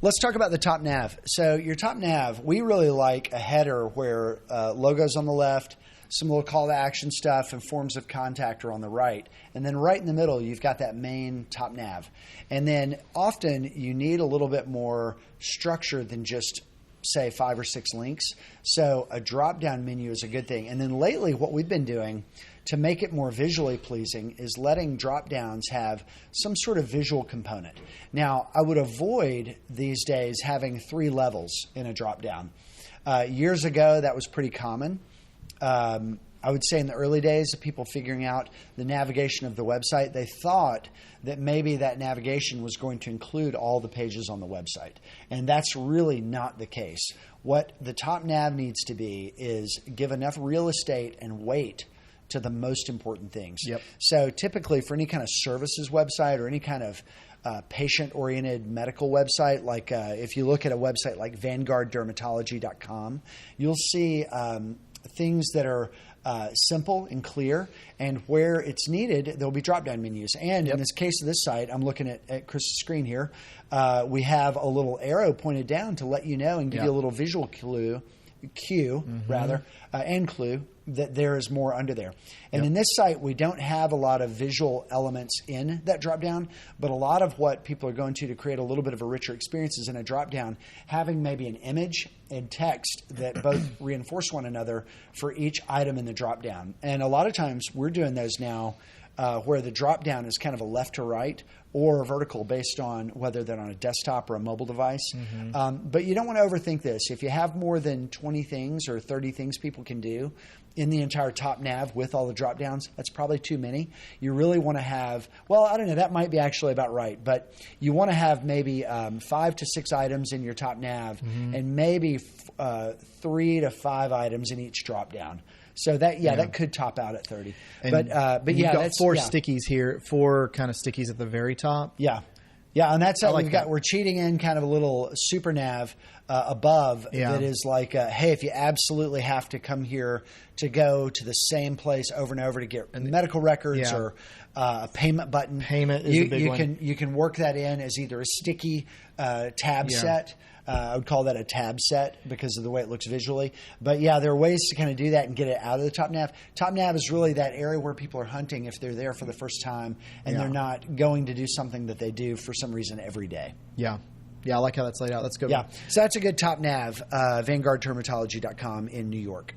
Let's talk about the top nav. So your top nav, we really like a header where logos on the left, some little call to action stuff, and forms of contact are on the right. And then right in the middle, you've got that main top nav. And then often you need a little bit more structure than just, say, 5 or 6 links. So a drop-down menu is a good thing. And then lately, what we've been doing to make it more visually pleasing is letting drop-downs have some sort of visual component. Now, I would avoid these days having 3 levels in a drop-down. Years ago, that was pretty common. I would say in the early days of people figuring out the navigation of the website, they thought that maybe that navigation was going to include all the pages on the website. And that's really not the case. What the top nav needs to be is give enough real estate and weight to the most important things. Yep. So typically for any kind of services website or any kind of patient-oriented medical website, like if you look at a website like VanguardDermatology.com, you'll see things that are simple and clear, and where it's needed, there'll be drop-down menus. And in this case of this site, I'm looking at Chris's screen here, we have a little arrow pointed down to let you know and give you a little visual cue, and clue that there is more under there. And in this site, we don't have a lot of visual elements in that drop-down, but a lot of what people are going to create a little bit of a richer experience is in a drop-down, having maybe an image and text that both reinforce one another for each item in the drop-down. And a lot of times we're doing those now where the drop-down is kind of a left to right or vertical based on whether they're on a desktop or a mobile device. But you don't want to overthink this. If you have more than 20 things or 30 things people can do in the entire top nav with all the drop-downs, that's probably too many. You really want to have, well, I don't know, that might be actually about right, but you want to have maybe 5 to 6 items in your top nav and maybe 3 to 5 items in each drop-down. So that that could top out at 30. And but you've yeah, got that's 4 stickies here, 4 kind of stickies at the very top. Yeah, and that's how like we're cheating in kind of a little super nav above that is like, hey, if you absolutely have to come here to go to the same place over and over to get medical records or a payment button, payment is a big one. You can work that in as either a sticky tab set. I would call that a tab set because of the way it looks visually. But yeah, there are ways to kind of do that and get it out of the top nav. Top nav is really that area where people are hunting if they're there for the first time and they're not going to do something that they do for some reason every day. Yeah, I like how that's laid out. That's good. Yeah, so that's a good top nav, VanguardDermatology.com in New York.